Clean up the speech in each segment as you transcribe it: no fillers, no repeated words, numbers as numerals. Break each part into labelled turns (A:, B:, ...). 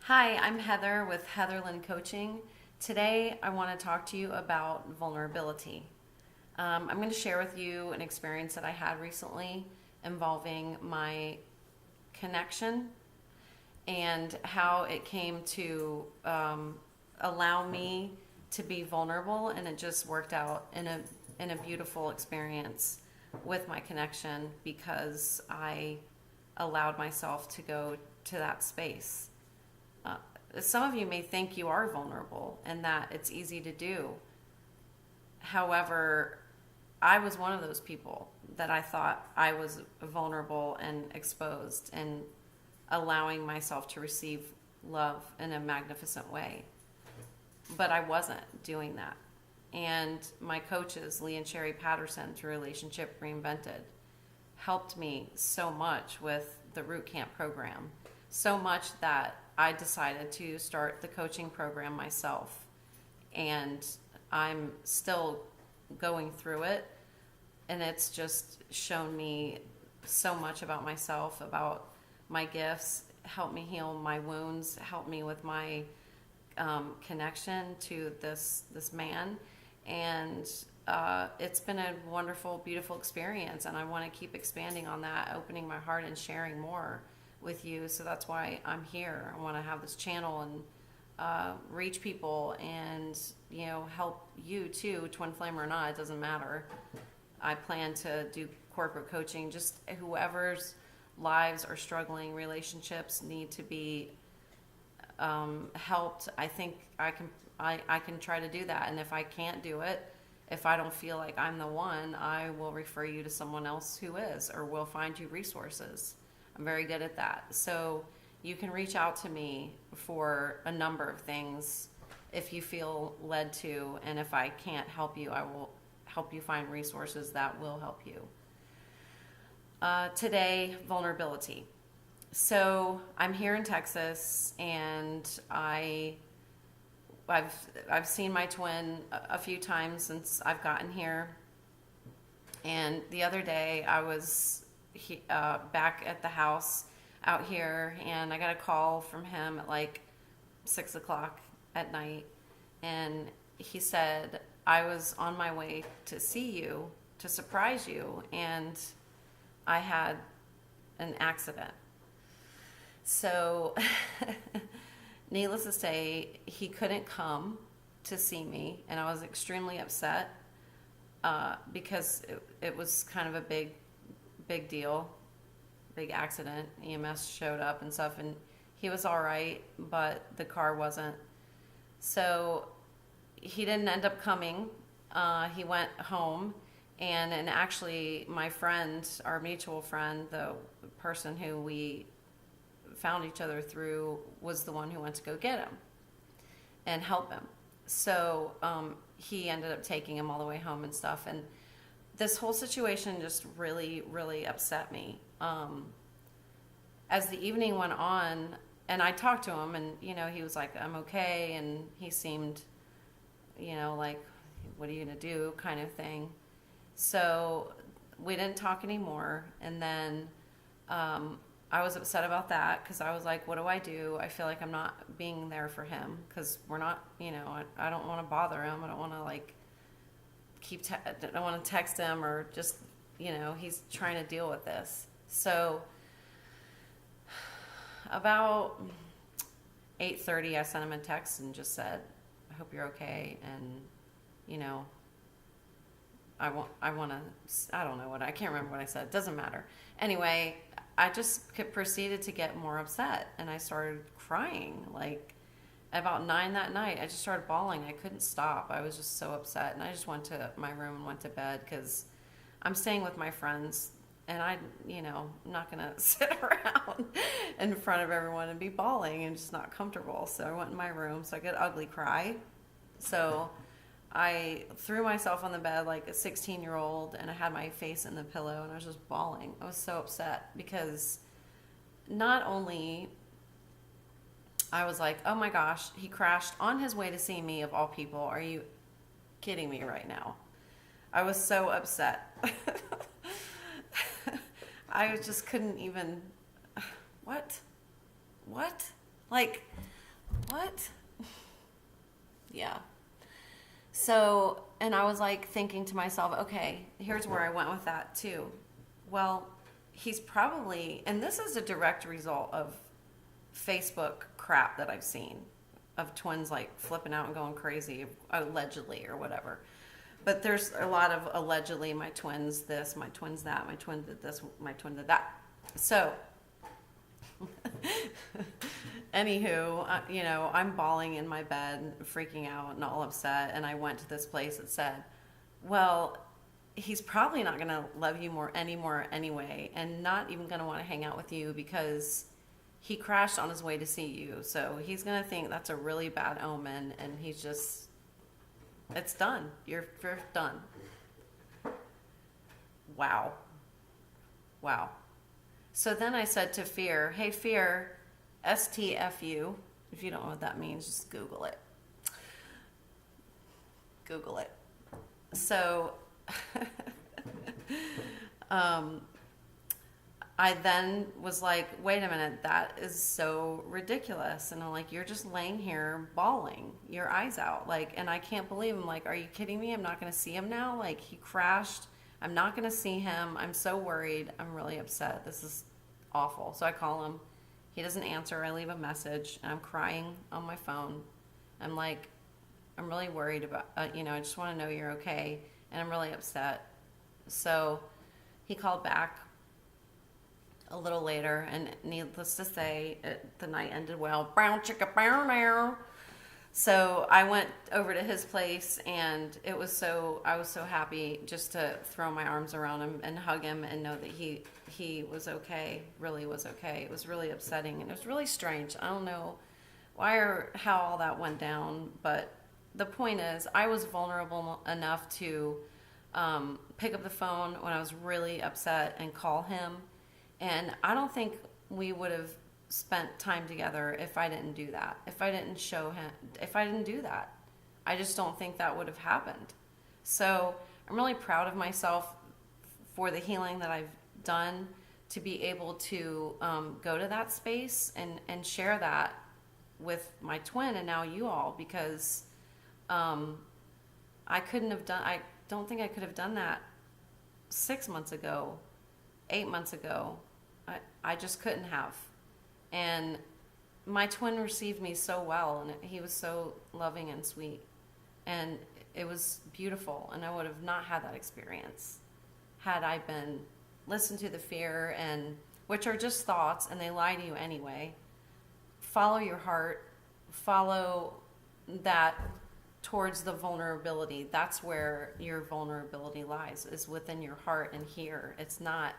A: Hi, I'm Heather with Heatherland Coaching. Today, I want to talk to you about vulnerability. I'm going to share with you an experience that I had recently involving my connection and how it came to allow me to be vulnerable, and it just worked out in a beautiful experience with my connection because I allowed myself to go to that space. Uh, some of you may think you are vulnerable and that it's easy to do. However, I was one of those people that I thought I was vulnerable and exposed and allowing myself to receive love in a magnificent way. But I wasn't doing that. And my coaches, Lee and Sherry Patterson, through Relationship Reinvented, helped me so much with the Root Camp program. So much that I decided to start the coaching program myself. And I'm still going through it. And it's just shown me so much about myself, about my gifts, helped me heal my wounds, helped me with my connection to this man. And it's been a wonderful, beautiful experience. And I want to keep expanding on that, opening my heart and sharing more with you. So that's why I'm here. I want to have this channel and reach people and, help you too, twin flame or not, it doesn't matter. I plan to do corporate coaching, just whoever's lives are struggling, relationships need to be helped. I think I can try to do that. And if I can't do it, if I don't feel like I'm the one, I will refer you to someone else who is, or we'll find you resources. I'm very good at that. So you can reach out to me for a number of things if you feel led to. And if I can't help you, I will help you find resources that will help you. Today, vulnerability. So I'm here in Texas, and I've seen my twin a few times since I've gotten here. And the other day, I was back at the house out here, and I got a call from him at like 6 o'clock at night, and he said, I was on my way to see you, to surprise you, and I had an accident. So needless to say, he couldn't come to see me, and I was extremely upset because it was kind of a big deal, big accident. EMS showed up and stuff, and he was all right, but the car wasn't. So he didn't end up coming. He went home, and actually my friend, our mutual friend, the person who we found each other through, was the one who went to go get him and help him. So he ended up taking him all the way home and stuff. And this whole situation just really, really upset me. As the evening went on, and I talked to him, and, he was like, I'm okay. And he seemed, like, what are you going to do kind of thing. So we didn't talk anymore. And then I was upset about that because I was like, what do? I feel like I'm not being there for him because we're not, I don't want to bother him. I don't want to I don't want to text him or just, he's trying to deal with this. So about 8:30, I sent him a text and just said, I hope you're okay. And, I want to, I don't know I can't remember what I said. It doesn't matter. Anyway, I just proceeded to get more upset, and I started crying. Like, about 9 that night, I just started bawling. I couldn't stop. I was just so upset, and I just went to my room and went to bed because I'm staying with my friends, and I'm not going to sit around in front of everyone and be bawling and just not comfortable. So I went in my room, so I could ugly cry. So I threw myself on the bed like a 16-year-old, and I had my face in the pillow, and I was just bawling. I was so upset because not only I was like, oh my gosh, he crashed on his way to see me, of all people. Are you kidding me right now? I was so upset. I just couldn't even, what? Like, what? Yeah. So, and I was like thinking to myself, okay, here's where I went with that too. Well, he's probably, and this is a direct result of Facebook crap that I've seen of twins like flipping out and going crazy, allegedly or whatever. But there's a lot of allegedly my twins this, my twins that, my twin did this, my twin did that. So, anywho, I'm bawling in my bed, freaking out and all upset. And I went to this place that said, well, he's probably not going to love you anymore anyway, and not even going to want to hang out with you because he crashed on his way to see you. So he's going to think that's a really bad omen, and he's just, it's done. You're done. Wow. So then I said to Fear, hey, Fear, STFU. If you don't know what that means, just Google it. Google it. So I then was like, wait a minute, that is so ridiculous. And I'm like, you're just laying here bawling your eyes out. Like, and I can't believe him. Like, are you kidding me? I'm not going to see him now. Like, he crashed. I'm not going to see him. I'm so worried. I'm really upset. This is awful. So I call him. He doesn't answer. I leave a message, and I'm crying on my phone. I'm like, I'm really worried about, I just want to know you're okay, and I'm really upset. So he called back a little later, and needless to say, the night ended well. Brown chicka brown now. So I went over to his place, and I was so happy just to throw my arms around him and hug him and know that he was okay, really was okay. It was really upsetting, and it was really strange. I don't know why or how all that went down, but the point is I was vulnerable enough to pick up the phone when I was really upset and call him, and I don't think we would have spent time together if I didn't do that. If I didn't do that, I just don't think that would have happened. So I'm really proud of myself for the healing that I've done to be able to go to that space and share that with my twin and now you all, because I don't think I could have done that 6 months ago, 8 months ago. I just couldn't have. And my twin received me so well, and he was so loving and sweet, and it was beautiful. And I would have not had that experience had I been listened to the fear, and which are just thoughts, and they lie to you anyway. Follow your heart, follow that towards the vulnerability. That's where your vulnerability lies, is within your heart and here. It's not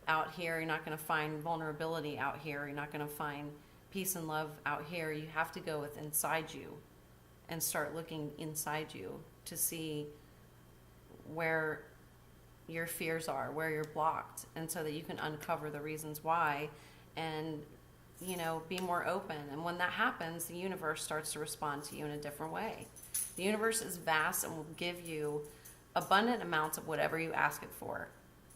A: out here. You're not going to find vulnerability out here. You're not going to find peace and love out here. You have to go with inside you and start looking inside you to see where your fears are, where you're blocked, and so that you can uncover the reasons why and be more open. And when that happens, the universe starts to respond to you in a different way. The universe is vast and will give you abundant amounts of whatever you ask it for.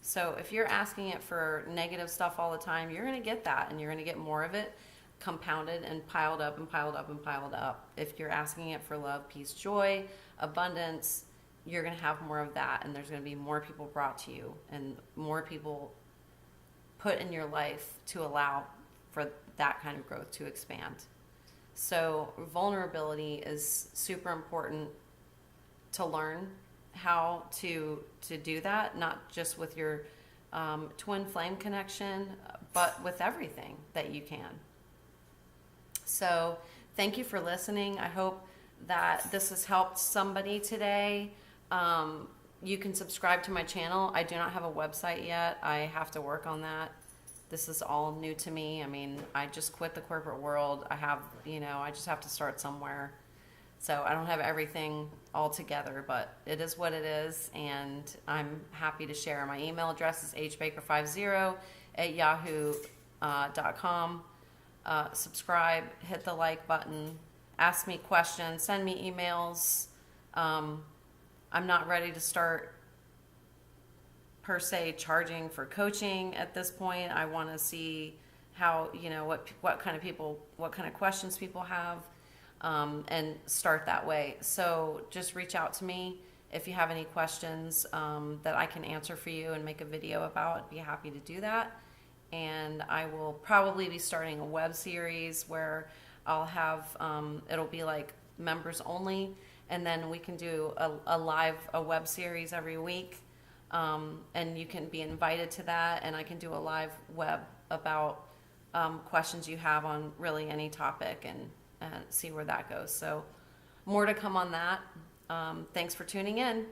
A: So if you're asking it for negative stuff all the time, you're going to get that, and you're going to get more of it compounded and piled up and piled up and piled up. If you're asking it for love, peace, joy, abundance, you're going to have more of that, and there's going to be more people brought to you and more people put in your life to allow for that kind of growth to expand. So vulnerability is super important to learn how to do that, not just with your twin flame connection, but with everything that you can. So thank you for listening. I hope that this has helped somebody today. You can subscribe to my channel. I do not have a website yet. I have to work on that. This is all new to me. I mean, I just quit the corporate world. I just have to start somewhere. So I don't have everything all together, but it is what it is, and I'm happy to share. My email address is hbaker50@yahoo.com. Subscribe, hit the like button, ask me questions, send me emails. I'm not ready to start per se charging for coaching at this point. I want to see how, what kind of questions people have. and start that way. So just reach out to me if you have any questions that I can answer for you and make a video about. I'd be happy to do that. And I will probably be starting a web series where I'll have, it'll be like members only, and then we can do a web series every week. And you can be invited to that, and I can do a live web about questions you have on really any topic, and see where that goes. So more to come on that. Thanks for tuning in.